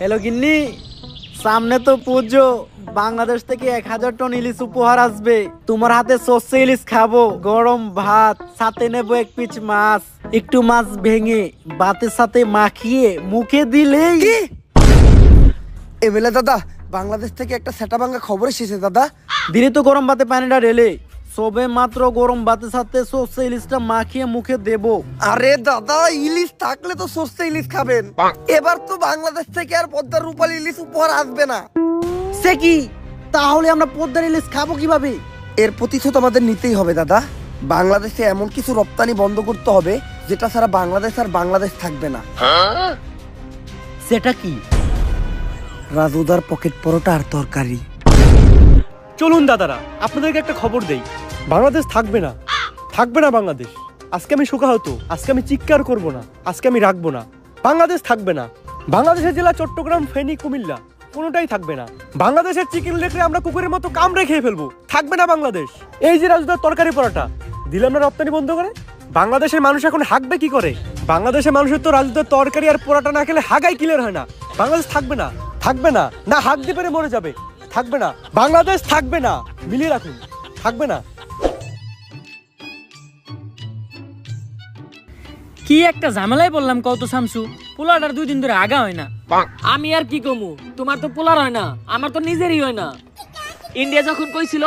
Hello গিন্নি, সামনে তো পুজো। বাংলাদেশ থেকে 1000 টন ইলিশ উপহার আসবে। তোমার হাতে সর্ষে ইলিশ খাবো, গরম ভাত, সাথে নেবো 1 পিস মাছ। একটু মাছ ভেঙে ভাতের সাথে মাখিয়ে মুখে দিলেই। এমএলএ দাদা, বাংলাদেশ থেকে একটা সেটা ভাঙা খবর এসেছে দাদা। দিনে তো গরম ভাতে পানিটা ঢেলে সবে মাত্র গরম ভাতের সাথে সর্ষে ইলিশটা মাখিয়ে মুখে দেবো। আরে দাদা, ইলিশ থাকলে তো সস্তা ইলিশ খাবেন। এবার তো বাংলাদেশ থেকে আর পদ্মার রূপালী ইলিশ উপহার আসবে না। সে কি? তাহলে আমরা পদ্মার ইলিশ খাবো কিভাবে? এর প্রতিশোধ আমাদের নিতেই হবে দাদা। বাংলাদেশে এমন কিছু রপ্তানি বন্ধ করতে হবে যেটা ছাড়া বাংলাদেশ আর বাংলাদেশ থাকবে না। সেটা কি? রাজুদার পকেট পরোটা আর তরকারি। চলুন দাদারা, আপনাদেরকে একটা খবর দেই। বাংলাদেশ থাকবে না, থাকবে না বাংলাদেশ। আজকে আমি শোকাহত, আজকে আমি চিৎকার করব না, আজকে আমি রাখবো না। বাংলাদেশ থাকবে না। বাংলাদেশের জেলা চট্টগ্রাম, ফেনী, কুমিল্লা কোনোটাই থাকবে না। বাংলাদেশের চিকেন লেগরে আমরা কুকুরের মতো কামড়ে খেয়ে ফেলবো। থাকবে না বাংলাদেশ। এই যে রাজুদার তরকারি পরোটা দিলাম না রপ্তানি বন্ধ করে, বাংলাদেশের মানুষ এখন হাঁকবে কি করে? বাংলাদেশের মানুষের তো রাজুদার তরকারি আর পরোটা না খেলে হাগাই ক্লিয়ার হয় না। বাংলাদেশ থাকবে না, থাকবে না, না হাঁক দিয়ে পেরে মরে যাবে। থাকবে না, বাংলাদেশ থাকবে না। মিলিয়ে রাখুন, থাকবে না। কি একটা ঝামেলায় বললাম কত শামসু, পোলাটার 2 দিন ধরে আগা হয় না। আমি আর কি কমু, তোমার তো পোলার হয় না, আমার তো নিজেরই হয় না। ইন্ডিয়া যখন কইছিল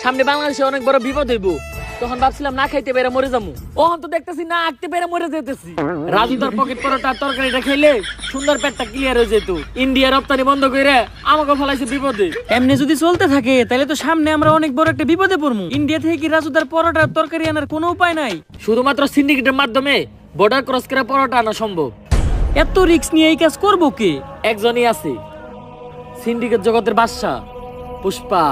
সামনে বাংলাদেশে অনেক বড় বিপদ হইব, তখন ভাবছিলাম না খাইতে পেরে মরে যাবো। ওহন তো দেখতেছি না আঁকতে পেরে মরে যেতেছি। রাজু তার পকেট পরোটা তরকারিটা খাইলে সুন্দর পেটটা ক্লিয়ার হয়ে যেত। ইন্ডিয়া রপ্তানি বন্ধ করে আমাকে ফলাইছে বিপদে। এমনি যদি চলতে থাকে তাহলে তো সামনে আমরা অনেক বড় একটা বিপদে পড়বো। ইন্ডিয়া থেকে কি রাজুদার পরোটার তরকারি আনার কোনো উপায় নাই? শুধুমাত্র সিন্ডিকেটের মাধ্যমে বর্ডার ক্রস করে পরোটা আনা সম্ভব। এত রিস্ক নিয়ে এই কাজ করবো কে? একজনই আছে, সিন্ডিকেট জগতের বাদশা পুষ্পা।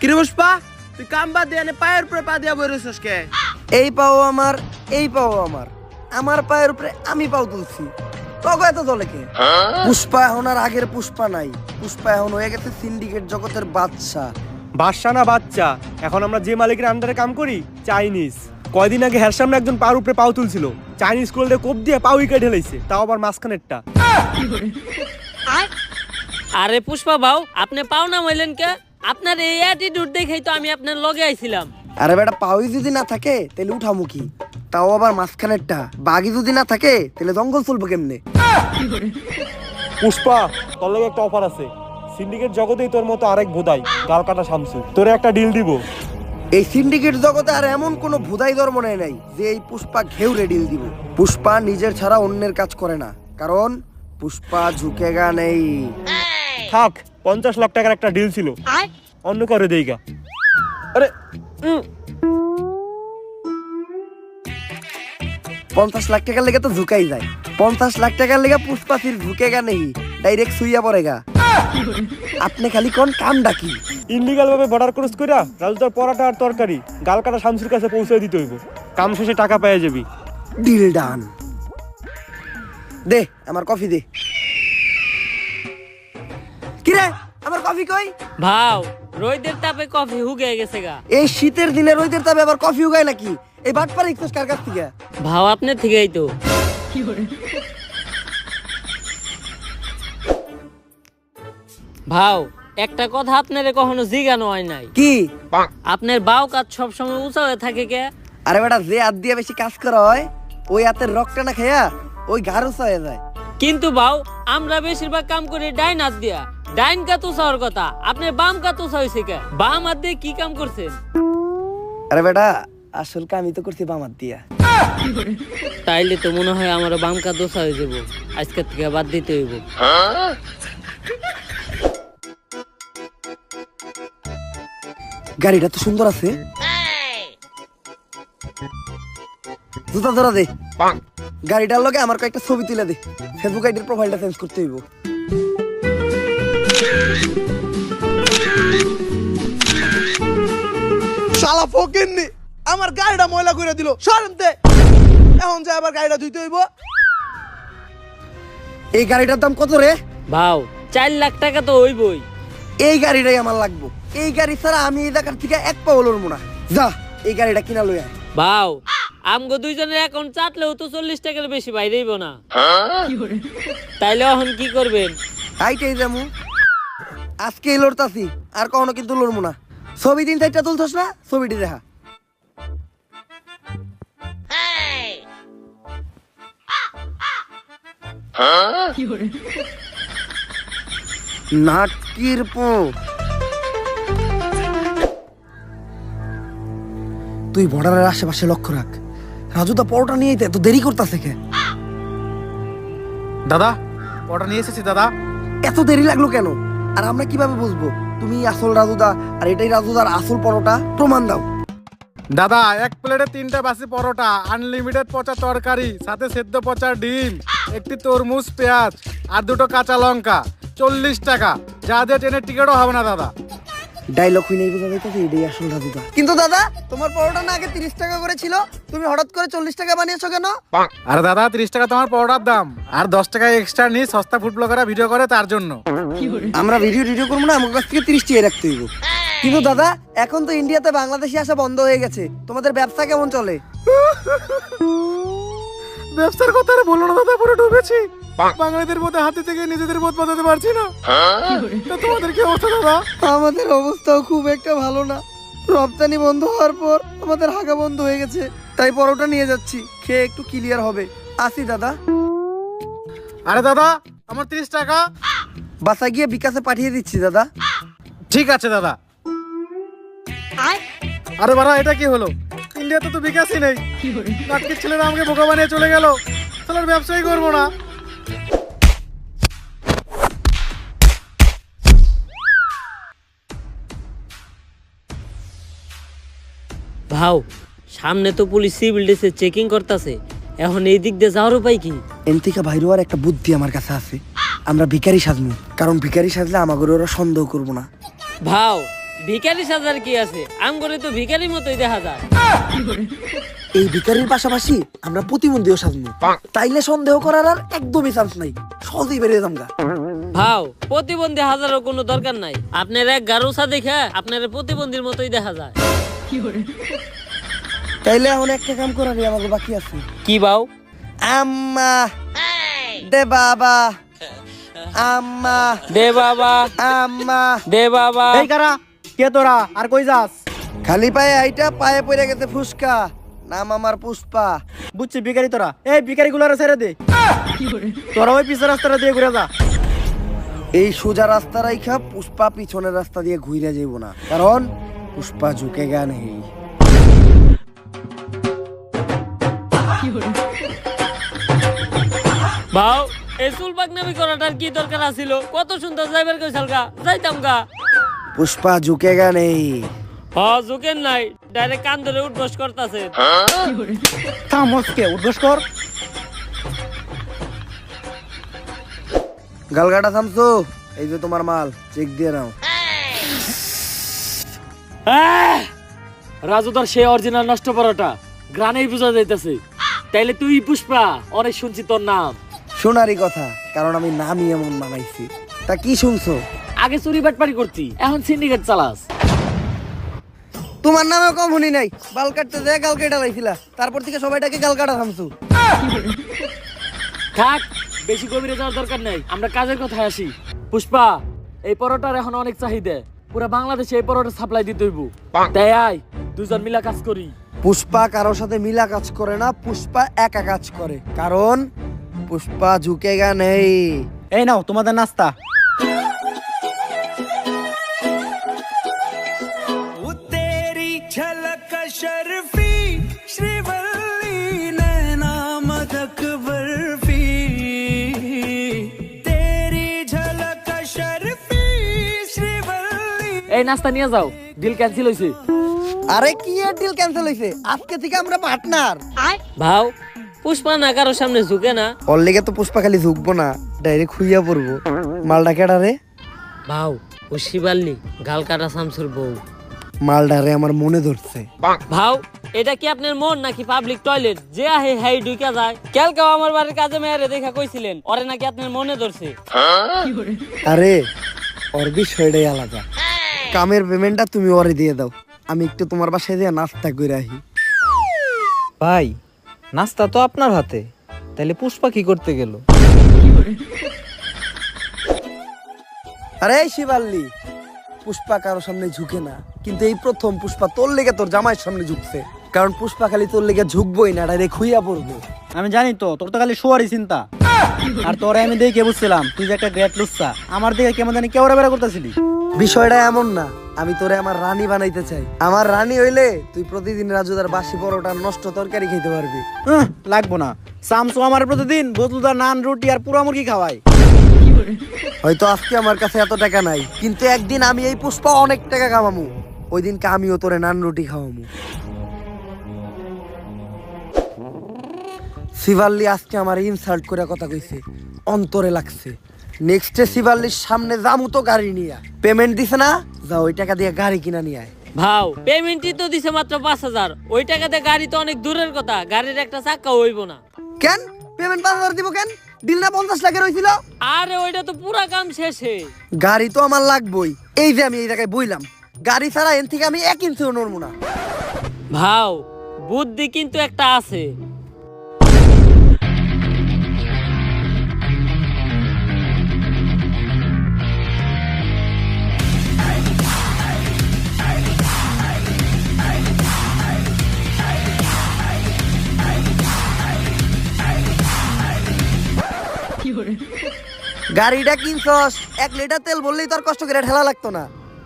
কিরে পুষ্পা, তুই কাম বাদ দিয়ে পায়ের উপরে পা দিয়া বই রইছস কে? এই পাও আমার, এই পাও আমার, আমার পায়ের উপরে আমি পাও তুলছি। তবে এত দলে কে? পুষ্পা এখন আর আগের পুষ্পা নাই। পুষ্পা এখন হয়ে গেছে সিন্ডিকেট জগতের বাদশা। বাদশা না বাচ্চা, এখন আমরা যে মালিকের আন্ডারে কাম করি চাইনিজ। কয়দিন আগে হের সামনে একজন পার উপরে পাও তুলছিল, চাইনিজ কোল্ডে কোপ দিয়ে পাও উইকেট ঢেলাইছে, তাও আবার মাঝখানেরটা। আরে পুষ্পা ভাও, আপনি পাও না হইলেন কে? আপনার এই অ্যাটিটিউড দেখেই তো আমি আপনার লগে আইছিলাম। আরে বেটা, পাওই যদি না থাকে তাহলে উঠামুখী, তাও আবার মাঝখানেরটা। বাঘি যদি না থাকে তাহলে জঙ্গল চলবো কেমনে? পুষ্পা, তোর লাগে একটা অফার আছে। সিন্ডিকেট জগতেই তোর মতো আরেক ভোদাই গাল কাটা শামসু, তোরে একটা ডিল দিব। এই সিন্ডিকেট জগতে আর এমন কোনো ভুদাই ধর্ম নাই যে এই পুষ্পা ঘেউরে ডিল দিব। পুষ্পা নিজের ছাড়া অন্যের কাজ করে না, কারণ পুষ্পা ঝুঁকেগা নেই। থাক, 50 লাখ টাকার একটা ডিল ছিল, অন্য করে দেইগা। আরে 50 লাখ টাকার লেগে তো ঝুঁকাই যায়। 50 লাখ টাকার লেগে পুষ্পা ফির ঝুঁকেগা নেই, ডাইরেক্ট সুইয়া পড়েগা। আপনি খালি কোন কাম ডাকি ইনলিগাল ভাবে বর্ডার ক্রস কইরা রাজুদার পরোটা আর তরকারি গাল কাটা শামসুর কাছে পৌঁছে দিতে হইব। কাম শেষে টাকা পেয়ে যাবি। Deal done. দে আমার কফি দে। কিরে, আমার কফি কই? ভাও, রোদের তাপে কফি হুগে গেছে গা। এই শীতের দিনে রোদের তাপে আবার কফি উগায় নাকি? এই বাটপার ইকছস কার কাছ থেকে? ভাও আপনার থেকেই তো। ভাও, একটা কথা আপনারে কখনো জিজ্ঞানো হয় নাই। কি? আপনার বাও কাজ সবসময় উঁচা হয়ে থাকে কে? আরে বেটা, যে হাত দিয়ে বেশি কাজ করা হয় ওই হাতের রক্তটা না খেয়া ওই ঘাড় উঁচা হয়ে যায়। কিন্তু ভাও, আমরা বেশিরভাগ কাম করি ডাইন হাত দিয়া। ডাইন কাত উঁচাওয়ার কথা, আপনার বাম কাত উঁচা হয়েছে কে? বাম হাত দিয়ে কি কাম করছেন? আরে বেটা, আসল কামই তো করছি বাম হাত দিয়া। তাইলে তো মনে হয় আমার বাম কাত উঁচা হয়ে যাবো, আজকের থেকে বাদ দিতে হইব। গাড়িটা তো সুন্দর আছে। জুতা ধরা দে। গাড়িটার লগে আমার কয়েকটা ছবি তুলে দে। ফেসবুক আইডির প্রোফাইলটা চেঞ্জ করতে হইব। শালা ফকিন্নি আমার গাড়িটা ময়লা করে দিল। সরতে এখন যে আবার গাড়িটা ধুইতে হইব। এই গাড়িটার দাম কত রে? ভাও, 4 লাখ টাকা তো হইবই। এই গাড়িটাই আমার লাগবো। এই গাড়ি ছাড়া আমি এই জায়গার থেকে এক পাও লড়বো না। যা এই গাড়িটা কিনা লই আয়। ভাও আমগো দুইজনের অ্যাকাউন্ট চাটলেও তো 40 টাকার বেশি বাইরেইব না। তাইলে এখন কি করবেন? আইটাই যামু। আজকেই লড়তাছি, আর কখনো কিন্তু লড়বো না। ছবি 3-4টা তুলছস না, ছবিটি দেখা। নাটকির পো তুই বর্ডারের আশেপাশে লক্ষ্য রাখ। রাজুদা পরোটা নিয়ে এত দেরি করতেছে কে? দাদা ওটা নিয়ে এসেছি দাদা। এত দেরি লাগলো কেন? আর আমরা কিভাবে বুঝবো তুমি আসল রাজুদা আর এটাই রাজুদার আসল পরোটা? প্রমাণ দাও। দাদা এক প্লেটে 3টা বাসি পরোটা, আনলিমিটেড পচা তরকারি, সাথে সেদ্ধ পচা ডিম, একটি তরমুজ, পেঁয়াজ আর 2টো কাঁচা লঙ্কা, 40 টাকা। যা দিয়ে ট্রেনের টিকিটও হবে না দাদা। ডায়লগ হই নাই বোঝা যাইতেছে এটাই আসল রাজুদা। কিন্তু দাদা তোমার পরোটা না আগে 30 টাকা করে ছিল, তুমি হঠাৎ করে 40 টাকা বানিয়েছো কেন? আর দাদা 30 টাকা তোমার পরোটার দাম, আর 10 টাকা এক্সট্রা নিয়ে সস্তা ফুড ব্লগাররা ভিডিও করে তার জন্য। আমরা ভিডিও করবো না, আমার কাছ থেকে 30 টাকা রাখতে হইব। কিন্তু দাদা এখন তো ইন্ডিয়াতে বাংলাদেশি আসা বন্ধ হয়ে গেছে, তোমাদের ব্যবসা কেমন চলে? ব্যবসার কথা আর বলো না দাদা, পুরো ডুবেছি। বাঙালিদের মধ্যে হাতে থেকে নিজেদের বোধ বাঁধাতে পারছি না। তা তোমাদের কি অবস্থা দাদা? আমাদের অবস্থাও খুব একটা ভালো না। রপ্তানি বন্ধ হওয়ার পর আমাদের হাগা বন্ধ হয়ে গেছে, তাই পরোটা নিয়ে যাচ্ছি, খেয়ে একটু ক্লিয়ার হবে। আসি দাদা। আরে দাদা আমার 30 টাকা। বাসা গিয়ে বিকাশে পাঠিয়ে দিচ্ছি দাদা। ঠিক আছে দাদা। আরে বাড়া এটা কি হলো? ইন্ডিয়াতে তো বিকাশই নেই। নাটকের ছেলেরা আমাকে বোকা বানিয়ে চলে গেল। তাহলে আর ব্যবসাই করবো না। ভাও সামনে তো পুলিশ সিভিল ড্রেসে চেকিং করতেছে, এখন এই দিক দিয়ে যাওয়ার উপায় কি? এনথেকে বাইরে আর একটা বুদ্ধি আমার কাছে আছে। আমরা ভিখারি সাজবো, কারণ ভিখারি সাজলে আমাদের ওরা সন্দেহ করবো না। ভাও ভিখারি সাজার কি আছে? আম করে তো ভিখারির মতোই দেখা যায়। এই ভিখারির পাশাপাশি আমরা প্রতিবন্ধীও সাজবো, তাইলে সন্দেহ করার আর একদমই চান্স নাই, সহজেই বেরিয়ে যামগা। ভাও প্রতিবন্ধী হাজারও কোনো দরকার নাই, আপনার এক গারুসা দেখে আপনার প্রতিবন্ধীর মতোই দেখা যায়। তাইলে এখন একটা কাম করারই আমাকে বাকি আছে। কি ভাও? আম্মা দে বাবা, আম্মা দে বাবা, আম্মা দে বাবা। এই কারা কে তোরা আর কই যাস? খালি পায়ে আইটা পায়ে পড়ে গেছে ফুসকা, নাম আমার পুষ্পা। বুঝছি ভিখারি তোরা। এই ভিখারি গুলারে ছেড়ে দে, তোরা ওই পিছের রাস্তাটা দিয়ে ঘুরে যা। এই সোজা রাস্তা রাইখা পুষ্পা পিছনের রাস্তা দিয়ে ঘুরে যাইব না, কারণ পুষ্পা ঝুঁকে গা নেই। ভাও এই চুল পাকনামি করাটার কি দরকার আছিল? কত সুন্দর যাইবার কইছাল গা, যাইতাম গা। পুষ্পা ঝুঁকে গা নেই। ঝুঁকেন নাই, ডাইরেক্ট কান ধরে উঠবস করতেছে। থামসকে উদ্দেশ্য কর। গালগাটা থামছো, এই যে তোমার মাল, চেক দিয়ে নাও। রাজুদার সে অরিজিনাল নষ্ট পরোটা গ্রানেই বোঝা যাইতেছে। তাইলে তুই পুষ্পা, অনেক শুনছি তোর নাম। শোনারই কথা, কারণ আমি নামই এমন বানাইছি। তা কি শুনছো? আগে চুরি বাটপারি করতি, এখন সিন্ডিকেট চালাস। তোমার নামে কম শুনি নাই, বাল কাটতে যায় গাল কেটে লাইছিলা, তারপর থেকে সবাইটাকে গাল কাটা থামছো। থাক, বেশি গভীরে যাওয়ার দরকার নাই, আমরা কাজের কথায় আসি। পুষ্পা এই পরোটার এখন অনেক চাহিদা, পুরো বাংলাদেশে এই পরোটা সাপ্লাই দিতে হইব। তাই আয় দুজন মিলা কাজ করি। পুষ্পা কারোর সাথে মিলা কাজ করে না, পুষ্পা একা কাজ করে, কারণ পুষ্পা ঝুঁকে গা নেই। এই নাও তোমাদের নাস্তা। এই নাস্তা নিয়ে যাও, ডিল ক্যান্সেল হইছে। আরে কি এর ডিল ক্যান্সেল হইছে? আজকে থেকে আমরা পার্টনার। ভাও পুষ্পা না কারো সামনে ঝুঁকে না। ওর লেগে তো পুষ্পা খালি ঝুঁকবো না, ডাইরেক্ট খুইয়া পড়বো। মালটা কেডা রে? ভাও ও শিবাল্লি, গাল কাটা শামসুর বউ। মালডারে আমার মনে ধরছে। ভাও এটা কি আপনার মন নাকি পাবলিক টয়লেট যে আহে হাই ঢুকা যায়? কালকেও আমার বাড়ির কাজে মেয়েরে দেখা কইছিলেন ওরে নাকি আপনার মনে ধরছে। আরে ওর বিষয়টাই আলাদা। কামের পেমেন্টটা তুমি ওরে দিয়ে দাও, আমি একটু তোমার বাসায় দিয়ে নাস্তা করে আহি। ভাই নাস্তা তো আপনার হাতে, তাহলে পুষ্পা কি করতে গেল? আরে শিবাল্লি, পুষ্পা কারো সামনে ঝুঁকে না, কিন্তু এই প্রথম পুষ্পা তোর লেগে তোর জামাইয়ের সামনে ঝুঁকছে। কারণ পুষ্পা খালি তোর লেগে ঝুঁকবই না, ডাইরেক্ট খুইয়া পড়বো। আমি জানি তো তোর তো খালি শোয়ারই চিন্তা। আর তোরে আমি দেখে বুঝছিলাম তুই যে একটা গ্রেট লুচ্চা। আমার দিকে কেমন জানি কেওড়া বেড়া করতেছিলি। বিষয়টা এমন না, আমি তোরে আমার রানী বানাইতে চাই। আমার রানী হইলে তুই প্রতিদিন রাজুদার বাসি পরোটা নষ্ট তরকারি খেতে পারবি। লাগবো না, সামসু আমার প্রতিদিন বদলুদার নান রুটি আর পুরা মুরগি খাওয়াই। হয়তো আজকে আমার কাছে এত টাকা নাই, কিন্তু একদিন আমি এই পুষ্পা অনেক টাকা কামামু। ওই দিনকে আমিও তোরে নান রুটি খাওয়ামু। শিবাল্লি আজকে আমার ইনসাল্ট করে কথা কইছে, অন্তরে লাগছে। নেক্সটে শিবাল্লির সামনে যামু তো গাড়ি নিয়ে। পেমেন্ট দিছে না, যা ওই টাকা দিয়ে গাড়ি কিনা নিয়ে আয়। ভাও পেমেন্টই তো দিছে মাত্র 5,000, ওই টাকাতে গাড়ি তো অনেক দূরের কথা, গাড়ির একটা চাকা হইব না। কেন পেমেন্ট 5,000 দিব কেন? দিল না 50 লাখের হইছিল? আরে ওইটা তো পুরা কাম শেষে। গাড়ি তো আমার লাগবই। এই যে আমি এই জায়গায় বইলাম, গাড়ি ছাড়া এন থেকে আমি 1 ইঞ্চিও নড়বো না। ভাও বুদ্ধি কিন্তু একটা আছে। গাড়িটা কিনছস, 1 লিটার তেল বললেই তোর কষ্ট করে ঠেলা লাগতো না।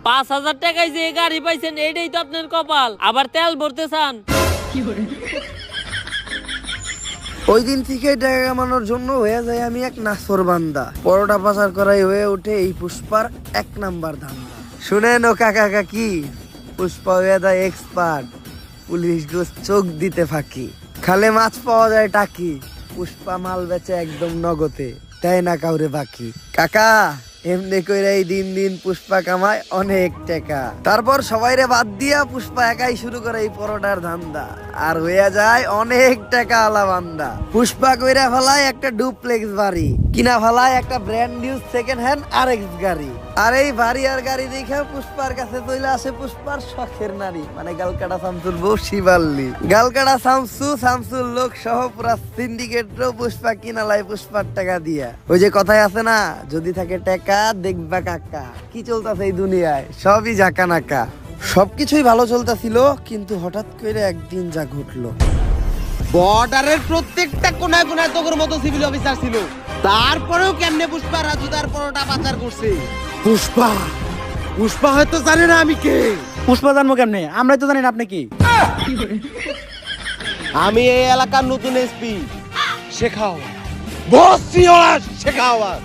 5,000 টাকায় যে গাড়ি পাইছেন এইটাই তো আপনার কপাল, আবার তেল ভরতে চান। ওই দিন থেকে টাকা কামানোর জন্য হয়ে যায় আমি এক নাসর বান্দা। পরোটা পাচার করাই হয়ে ওঠে এই পুষ্পার 1 নাম্বার ধান্দা। শুনেন ও কাকা কাকি, পুষ্পা হয়ে যায় এক্সপার্ট, পুলিশ গোস চোখ দিতে ফাঁকি। খালে মাছ পাওয়া যায় টাকি, পুষ্পা মাল বেচে একদম নগদে, তাই না কাউরে বাকি। কাকা এমনি কইরা এই দিন দিন পুষ্পা কামায় অনেক টাকা। তারপর সবাইরে বাদ দিয়া পুষ্পা একাই শুরু করে এই পরোটার ধান্দা, আর হইয়া যায় অনেক টাকা আলা বান্দা। পুষ্পা কইরা ফেলায় একটা ডুপ্লেক্স বাড়ি, কিনা ফেলায় একটা brand new second hand RX গাড়ি। আর এই বাড়ি আর গাড়ি দেখে পুষ্পার কাছে চলে আসে পুষ্পার শখের নারী, মানে গালকাটা শামসুর বউ শিবাল্লি। গালকাটা শামসুর লোক সহ পুরা সিন্ডিকেটও পুষ্পা কিনা লাই পুষ্পার টাকা দিয়া। ওই যে কথাই আছে না, যদি থাকে টাকা দেখবা কাকা। কি চলতেছে এই দুনিয়ায়, সবই জাকা নাকা। সবকিছুই ভালো চলতেছিল, কিন্তু হঠাৎ করে একদিন যা ঘটলো। বর্ডারের প্রত্যেকটা কোনায় কোনায় তোর মতো সিভিল অফিসার ছিল, তারপরেও কেমনে পুষ্পা রাজুদার পরোটা পাচার করছে। পুষ্পা হয়তো জানে না আমি কে। পুষ্পা জানবো কেমনে? আমরাই তো জানি না আপনি কি। আমি এই এলাকার নতুন এসপি শেখাওয়াত, বস সিওয়াস শেখাওয়াত।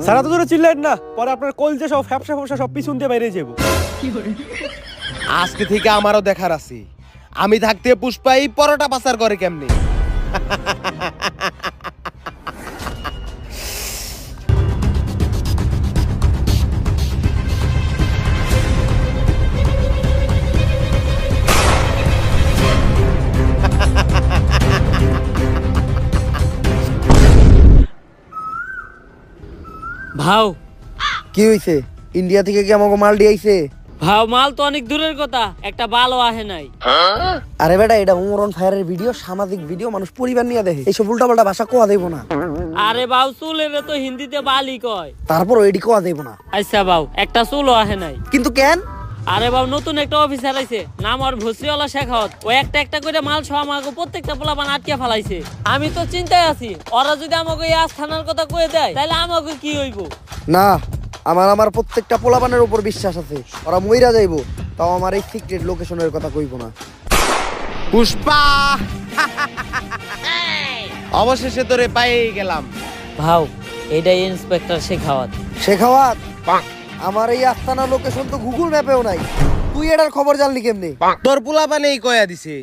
সারা তো ধরে চিল্লাইন না, পরে আপনার কলজে সব ফ্যাপসা ফ্যাপসা সব পিছন দিয়ে বাইরে যাবো। আজকে থেকে আমারও দেখার আছে, আমি থাকতে পুষ্পা এই পরোটা পাচার করে কেমনে। ভাও কি হইছে? ইন্ডিয়া থেকে কি আমাকে মাল দিয়েছে? ভাও মাল তো অনেক দূরের কথা, একটা বালও আহে নাই। আরে বেটা, এটা উমরন ফায়ারের ভিডিও, সামাজিক ভিডিও, মানুষ পরিবার নিয়ে দেখে। এইসব উল্টাপাল্টা ভাষা কোয়া দেব না। আরে বাউ চুলের তো হিন্দিতে বালি কয়। তারপর এডি কোয়া দেব না। আচ্ছা বাউ একটা চুলও আহে নাই। কিন্তু কেন? আরে বাবু নতুন একটা অফিসার আইছে, নাম আর ভসিওয়ালা শেখাওয়াত। ও একটা একটা করে মাল সহ আমাকে প্রত্যেকটা পোলাপান আটকে ফেলাইছে। আমি তো চিন্তায় আছি, ওরা যদি আমাকে এই আস্থানার কথা কয়ে দেয় তাহলে আমাকে কি হইব। না, আমার প্রত্যেকটা পোলাপানের উপর বিশ্বাস আছে, ওরা মইরা যাইবো, তাও আমার এই সিক্রেট লোকেশনের কথা কইব না। পুষ্পা অবশেষে তোরে পাই গেলাম। ভাও এটাই ইন্সপেক্টর শেখাওয়াত। শেখাওয়াত, আমার এই আস্তানা লোকেশন তো গুগল ম্যাপেও নাই, তুই এটার খবর জানলি কেমনে? তোর পোলাপানেই কয়া দিছে।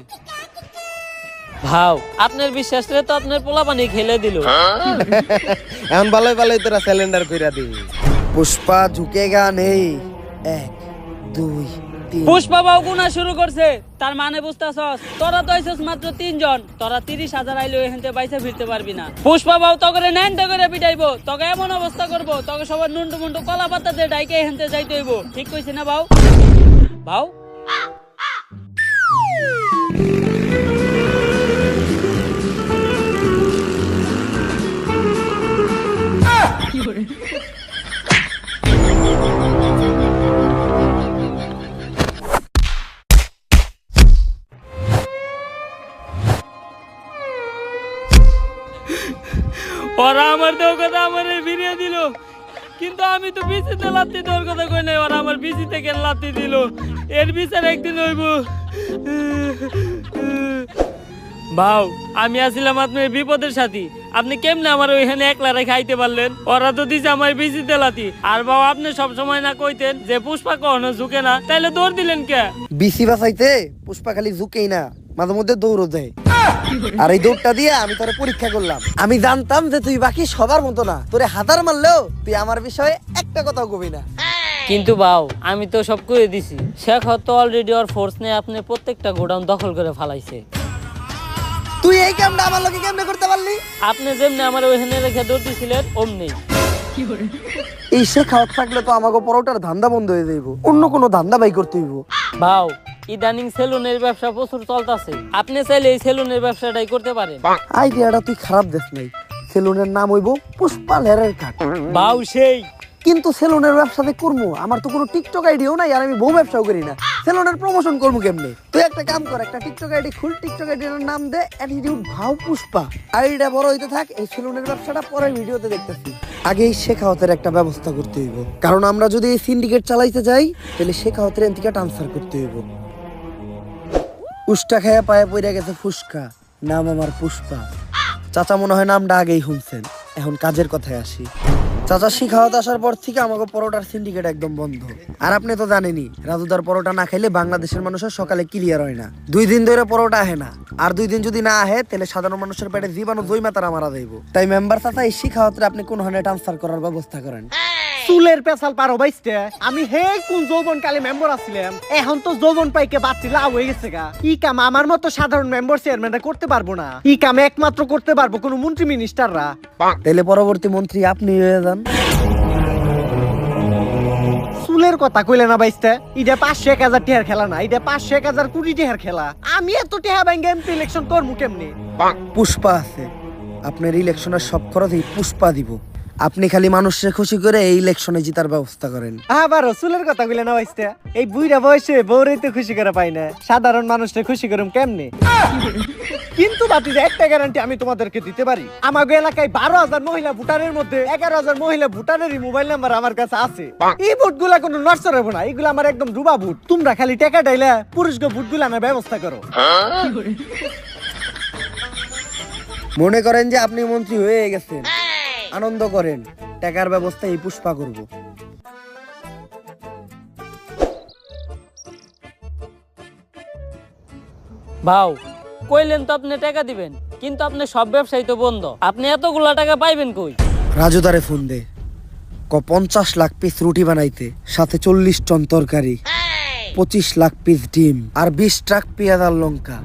ভাও আপনার বিশ্বাস রে তো আপনার পোলাপানি খেলে দিল। এখন ভালোই ভালোই তোরা সিলিন্ডার কইরা দি। পুষ্পা ঝুঁকেগা নেই, 1 2 টিম। পুষ্পা বাবু গুনা শুরু করছে, তার মানে বুঝতাছস? তোরা তো আইছস মাত্র 3 জন, তোরা 30,000 আইলেও এখানতে বাইসা ফিরতে পারবি না। পুষ্পা বাবু তোকে ন্যান্ডা করে পিটাইবো, তোকে এমন অবস্থা করবো, তোকে সবার নুন্টু মুন্টু কলা পাতা দিয়ে ডাইকে এখানতে যাইতে হইব। ঠিক কইছি না বাউ? বাউ ওরা আমার দেওয়ার কথা আমার ফিরিয়ে দিল, কিন্তু আমি তো বিচিতে লাত্তি দেওয়ার কথা কই নাই। ওরা আমার বিচি থেকে লাত্তি দিল, এর বিচার একদিন হইব। ভাও, আমি আসছিলাম আপনার বিপদের সাথী, আপনি কেমনে আমার ওইখানে একলা রেখে আইতে পারলেন? ওরা তো দিছে আমার বিচিতে লাত্তি। আর বাবা, আপনি সব সময় না কইতেন যে পুষ্পা কখনো ঝুঁকে না, তাইলে দৌড় দিলেন কে? বিসি বাঁচাইতে পুষ্পা খালি ঝুঁকেই না, মাঝে মধ্যে দৌড়ও দেয়। আর এই দৌড়টা দিয়ে আমি তোরে পরীক্ষা করলাম। আমি জানতাম যে তুই বাকি সবার মতো না, তোরে হাজার মারলেও তুই আমার বিষয়ে একটা কথাও কবি না। কিন্তু বাউ, আমি তো সব করে দিছি। শেখ তো অলরেডি ওর ফোর্স নিয়ে আপনি প্রত্যেকটা গোডাউন দখল করে ফেলাইছে। তুই এই কামটা আমার লোকে কেমনে করতে পারলি? আপনি যেমনি আমার ওইখানে রেখে দৌড়তেছিলেন অমনি। এই শেখাওয়াত থাকলে তো আমাকে পরোটার ধান্দা বন্ধ হয়ে যাইব, অন্য কোনো ধান্দা বাই করতে হইব। ভাও, ইদানিং সেলুনের ব্যবসা প্রচুর চলতেছে, আপনি চাইলে এই সেলুনের ব্যবসাটাই করতে পারেন। আইডিয়াটা তুই খারাপ দেখ নাই। সেলুনের নাম হইব পুষ্পা লেয়ারের কাট। ভাও সেই, কিন্তু সেলুনের ব্যবসাতে করবো, আমার তো কোনো টিকটক আইডিও নাই, আর আমি বউ ব্যবসাও করি না। সেলুনের প্রমোশন করবো কেমনে? তুই একটা কাম কর, একটা টিকটক আইডি খুল, টিকটক আইডির নাম দে অ্যাটিটিউড ভাও পুষ্পা। আইডিটা বড় হইতে থাক, এই সেলুনের ব্যবসাটা পরের ভিডিওতে দেখতেছি। আগে এই শেখাওয়াতের একটা ব্যবস্থা করতে হইব, কারণ আমরা যদি এই সিন্ডিকেট চালাইতে যাই তাহলে শেখাওয়াতের এনতিকে ট্রান্সফার করতে হইব। উষ্টা খায়া পায়ে পড়ে গেছে ফুসকা, নাম আমার পুষ্পা। চাচা মনে হয় নামটা আগেই শুনছেন। এখন কাজের কথায় আসি। চাচা শিখাওয়াত আসার পর থেকে আমাকে পরোটার সিন্ডিকেট একদম বন্ধ। আর আপনি তো জানেনই, রাজুদার পরোটা না খাইলে বাংলাদেশের মানুষের সকালে ক্লিয়ার হয় না। 2 দিন ধরে পরোটা আহে না, আর 2 দিন যদি না আহে তাহলে সাধারণ মানুষের পেটে জীবাণু জৈমা তারা মারা যাইব। তাই মেম্বার চাচা এই শিখাওয়াতে আপনি কোন হানে ট্রান্সফার করার ব্যবস্থা করেন। চুলের পেছাল পারো বাইসতে, আমি হে কোন যৌবন কালে মেম্বার আছিলাম, এখন তো যৌবন পাইকে বাচ্চি লাভ হয়ে গেছে গা। ই কাম আমার মতো সাধারণ মেম্বার চেয়ারম্যানরা করতে পারবো না, ই কাম একমাত্র করতে পারবো কোন মন্ত্রী মিনিস্টাররা। তাহলে পরবর্তী মন্ত্রী আপনি হয়ে যান। চুলের কথা কইলে না বাইসতে, এটা 500-1000 টিহার খেলা না, এটা 500-1000 কোটি টিহার খেলা। আমি এত টিহা ব্যাংকে এমপি ইলেকশন করবো কেমনে? পুষ্পা আছে, আপনার ইলেকশনের সব খরচ এই পুষ্পা দিব। আপনি খালি মানুষকে খুশি করে এই ইলেকশনে জিতার ব্যবস্থা করেন। আবারও চুলের কথা কইলে না বাইসতে, এই বুইরা বয়সে বউরেই তো খুশি করে পাই না, সাধারণ মানুষকে খুশি করুম কেমনে? কিন্তু বাতিজা একটা গ্যারান্টি আমি তোমাদেরকে দিতে পারি, আমাগো এলাকায় 12,000 মহিলা ভোটারের মধ্যে 11,000 মহিলা ভোটারেরই মোবাইল নাম্বার আমার কাছে আছে। এই ভোটগুলা কোনো নষ্ট হবে না, এগুলো আমার একদম ডুবা ভোট। তোমরা খালি টাকা ডাইলা পুরুষকে ভোটগুলো আনার ব্যবস্থা করো। মনে করেন যে আপনি মন্ত্রী হয়ে গেছেন, আনন্দ করেন, টাকার ব্যবস্থা এই পুষ্পা করব। ভাও, কইলেন তো আপনি টাকা দিবেন, কিন্তু আপনি সব ব্যবসায়ী তো বন্ধ, আপনি এতগুলা টাকা পাইবেন কই? রাজুদারে ফোন দে, 50 লাখ পিস রুটি বানাইতে, সাথে 40 টন তরকারি, 25 লাখ পিস ডিম, আর 20 ট্রাক পেঁয়াজ আর লঙ্কা।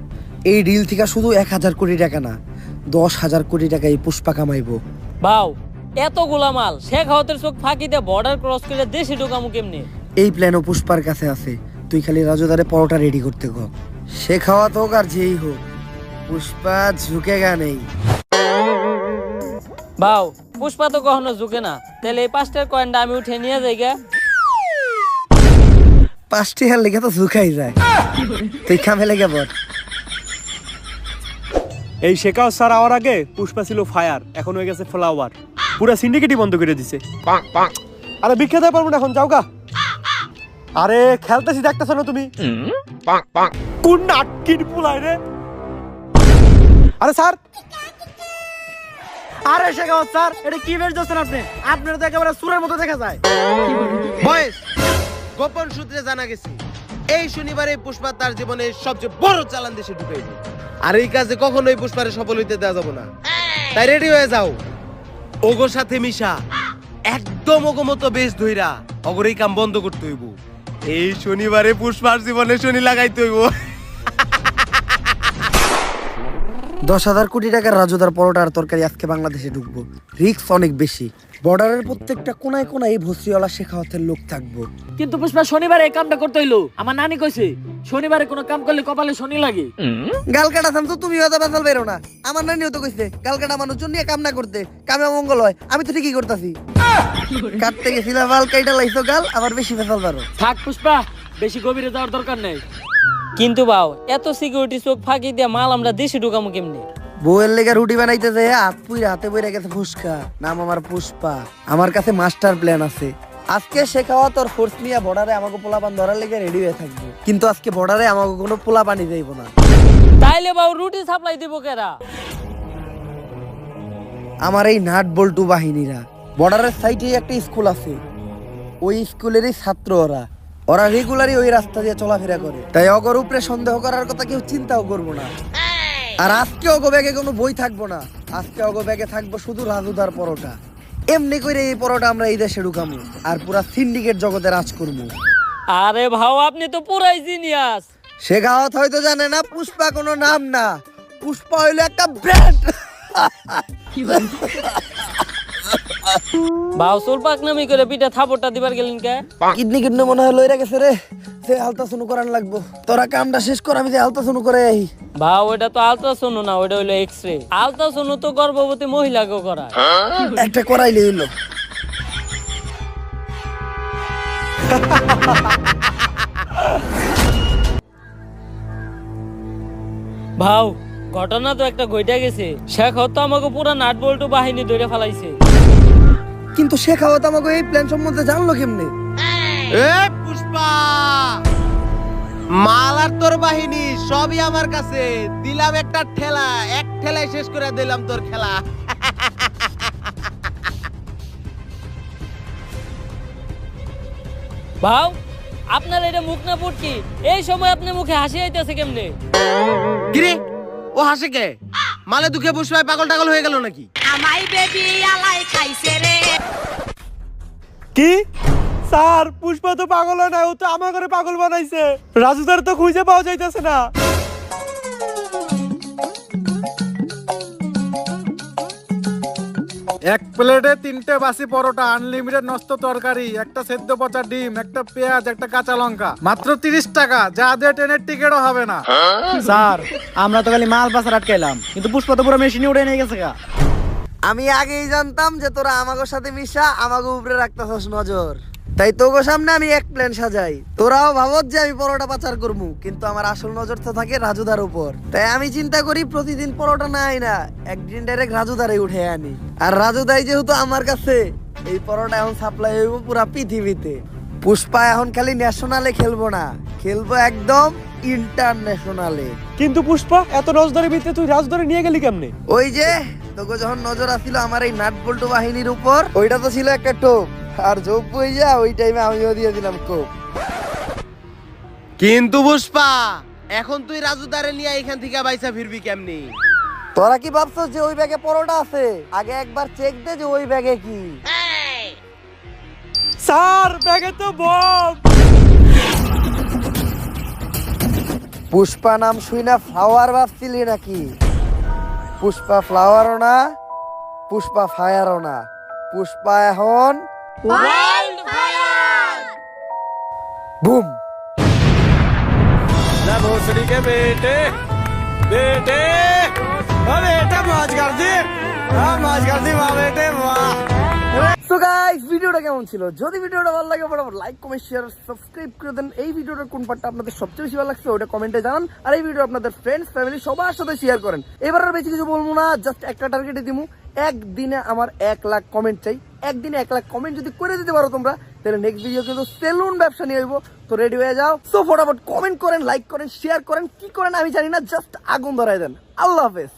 এই ডিল থেকে শুধু 1000 কোটি টাকা না, 10,000 কোটি টাকা এই পুষ্পা কামাইবো। ভাও, এতগুলা মাল শেখ হাওয়াতের চোখ ফাঁকি দিয়ে বর্ডার ক্রস করে দেশে ঢোকামু কেমনে? এই প্ল্যানও পুষ্পার কাছে আছে, তুই খালি রাজুদারে পরোটা রেডি করতে কর। সে খাওয়াত হোক আর যেই হোক, পুষ্পা ঝুঁকেগা নেই। ভাও, পুষ্পা তো কখনো ঝুঁকে না, তাহলে এই 5টার কয়েনটা আমি উঠে নিয়ে যাই গা। 5টি হার লেগে তো ঝুঁকাই যায়, তুই খামে লেগে বল। এই শেখাও স্যার আওয়ার আগে পুষ্পা ছিল ফায়ার, এখন হয়ে গেছে ফ্লাওয়ার, পুরো সিন্ডিকেটই বন্ধ করে দিছে। আরে বিখ্যাত পারবো না এখন, যাও গা। আরে খেলতেছি দেখতেছ না তুমি, কোন নাটকির পুলাই রে? আরে স্যার, আরে শেখাও স্যার, এটা কি বের যাচ্ছেন আপনি? আপনার তো একেবারে সুরের মতো দেখা যায়। বয়েস, গোপন সূত্রে জানা গেছে এই শনিবারে পুষ্পা তার জীবনের সবচেয়ে বড় চালান দেশে ঢুকাইব। আর এই কাজে কখনোই পুষ্পারে সফল হইতে দেওয়া যাবে না। তাই রেডি হয়ে যাও, ওগোর সাথে মিশা একদম ওগো মতো বেশ ধইরা অগর এই কাম বন্ধ করতে হইব। এই শনিবারে পুষ্পার জীবনে শনি লাগাইতে হইব। 10,000 কোটি টাকার রাজুদার পরোটা আর তরকারি আজকে বাংলাদেশে ঢুকবো, রিস্ক অনেক বেশি। বর্ডারের প্রত্যেকটা কোনায় কোনায় এই ভস্রিওয়ালা শেখাওয়াতের লোক থাকবো। কিন্তু পুষ্পা শনিবারে এই কামটা করতে হইলো। আমার নানি কইছে শনিবারে কোনো কাম করলে কপালে শনি লাগে। গাল কাটা থাম তো, তুমি হয়তো বাসাল বেরো না। আমার নানিও তো কইছে গাল কাটা মানুষজন নিয়ে কাম না করতে, কামে মঙ্গল হয়। আমি তো ঠিকই করতেছি। কাটতে গেছিলাম বাল কাইটা লাইছো গাল, আবার বেশি ফেসাল পারো। থাক পুষ্পা, বেশি গভীরে যাওয়ার দরকার নেই। কিন্তু বাও এত সিকিউরিটি চোখ ফাঁকি দিয়ে মাল আমরা দেশে ঢুকামু কেমনে? বউয়ের লেগে রুটি বানাইতেছে, হাতে বইরা গেছে ফুসকা। নাম আমার পুষ্পা, আমার কাছে মাস্টার প্ল্যান আছে। আজকে শেখাওয়াত আর ফোর্স নিয়ে বর্ডারে আমাকে পোলাপান ধরার লেগে রেডি হয়ে থাকবো, কিন্তু আজকে বর্ডারে আমাকে কোনো পোলাপানি যাইব না। তাইলে বাউ রুটি সাপ্লাই দিব কেরা? আমার এই নাট বল্টু বাহিনীরা। বর্ডারের সাইডে একটা স্কুল আছে, ওই স্কুলেরই ছাত্র ওরা। ওরা রেগুলারই ওই রাস্তা দিয়ে চলাফেরা করে, তাই অগর উপরে সন্দেহ করার কথা কেউ চিন্তাও করবো না। আর আজকে অগো ব্যাগে কোনো বই থাকবো না, আজকে অগো ব্যাগে থাকবো শুধু রাজুদার পরোটা। এমনি করে এই পরোটা আমরা এই দেশে ঢুকামু আর পুরা সিন্ডিকেট জগতে রাজ করবো। আরে ভাও আপনি তো পুরাই জিনিয়াস। শেখাওয়াত হয়তো জানে না পুষ্পা কোনো নাম না, পুষ্পা হইলো একটা ব্র্যান্ড। ভাও চুল পাক নামি করে পিঠা থাপড়টা দিবার গেলেন কে? কিডনি মনে হয় লইরা গেছে রে, সে আলট্রাসাউন্ড করান লাগবো। তোরা কামটা শেষ কর, আমি যে আলট্রাসাউন্ড করে আই। ভাও ওটা তো আলট্রাসাউন্ড না, ওটা হইলো এক্সরে। আলট্রাসাউন্ড তো গর্ভবতী মহিলাকেও করায়। একটা করাইলে হইলো। ভাও ঘটনা তো একটা ঘইটা গেছে। শেখ তো আমাকে পুরা নাট বল্টু বাহিনী ধরে ফেলাইছে। কিন্তু শেখাওয়াত আমাকে এই প্ল্যান সম্বন্ধে জানলো কেমনে? এ পুষ্পা, মাল আর তোর বাহিনী সবই আমার কাছে। দিলাম একটা ঠেলা, এক ঠেলায় শেষ করে দিলাম তোর খেলা। ভাও আপনার এটা মুখ না পুটকি, এই সময় আপনি মুখে হাসি আইতেছে কেমনে? কিরে ও হাসে কে? মালে দুঃখে পুষ্পায় পাগল টাগল হয়ে গেল নাকি? কি স্যার, পুষ্পা তো পাগল হয় না, ও তো আমার ঘরে পাগল বানাইছে। রাজুদার তো খুঁজে পাওয়া যাইতেছে না। এক প্লেটে 3টে বাসি পরোটা, আনলিমিটেড নষ্ট তরকারি, একটা সেদ্ধ পচা ডিম, একটা পেঁয়াজ, একটা কাঁচা লঙ্কা, মাত্র 30 টাকা। যা দিয়ে ট্রেনের টিকিটও হবে না। স্যার আমরা তো খালি মাল পাচার আটকাইলাম, কিন্তু পুষ্পা তো পুরো মেশিনে উড়ে নিয়ে গেছে গা। আমি আগেই জানতাম যে তোরা আমাগোর সাথে মিশা আমাকে উপরে রাখতেছস নজর, তাই তোগো সামনে আমি এক প্ল্যান সাজাই। তোরাও ভাবত যে আমি পরোটা পাচার করবো, কিন্তু আমার আসল নজর তো থাকে রাজুদার উপর। তাই আমি চিন্তা করি প্রতিদিন পরোটা না আই না, একদিন ডাইরেক্ট রাজুদারে উঠে আনি। আর রাজুদাই যেহেতু আমার কাছে, এই পরোটা এখন সাপ্লাই হইব পুরা পৃথিবীতে। পুষ্পা এখন খালি ন্যাশনালে খেলবো না, খেলবো একদম ইন্টারন্যাশনালে। কিন্তু পুষ্পা, এত নজরের ভিতরে তুই রাজধরে নিয়ে গেলি কেমনে? ওই যে তোকে যখন নজর আসছিল আমার এই নাট বল্টু বাহিনীর উপর, ওইটা তো ছিল একটা টোপ, আর যোগ বই যা ওই টাইমে আমিও দিয়ে দিলাম কোপ। কিন্তু পুষ্পা এখন তুই রাজুদারে নিয়ে এখান থেকে বাইসা ফিরবি কেমনি? তোরা কি ভাবছস যে ওই ব্যাগে পরোটা আছে? আগে একবার চেক দে যে ওই ব্যাগে কি। স্যার ব্যাগে তো বম। পুষ্পা নাম শুই না ফ্লাওয়ার ভাবছিলি নাকি? পুষ্পা ফ্লাওয়ারও না, পুষ্পা ফায়ারও না, পুষ্পা এখন বুম। भोसड़ी के बेटे बेटे बेटा मौज कर दी, मौज कर दी वाह बेटे वाह। সো গাইস, ভিডিওটা কেমন ছিল? যদি ভিডিওটা ভালো লাগে ফটাফট লাইক কমেন্ট শেয়ার সাবস্ক্রাইব করে দেন। এই ভিডিওটার কোন পার্টটা আপনাদের সবচেয়ে বেশি ভালো লাগছে ওটা কমেন্টে জানান। আর এই ভিডিও আপনাদের ফ্রেন্ডস ফ্যামিলি সবার সাথে শেয়ার করেন। এবার আর বেশি কিছু বলবো না, জাস্ট একটা টার্গেটে দিমু, একদিনে আমার 1 লাখ কমেন্ট চাই। একদিনে 1 লাখ কমেন্ট যদি করে দিতে পারো তোমরা, তাহলে নেক্সট ভিডিও কিন্তু সেলুন ব্যবসা নিয়ে আসবো। তো রেডি হয়ে যাও। সো ফটাফট কমেন্ট করেন, লাইক করেন, শেয়ার করেন, কি করেন আমি জানি না, জাস্ট আগুন ধরাই দেন। আল্লাহ হাফেজ।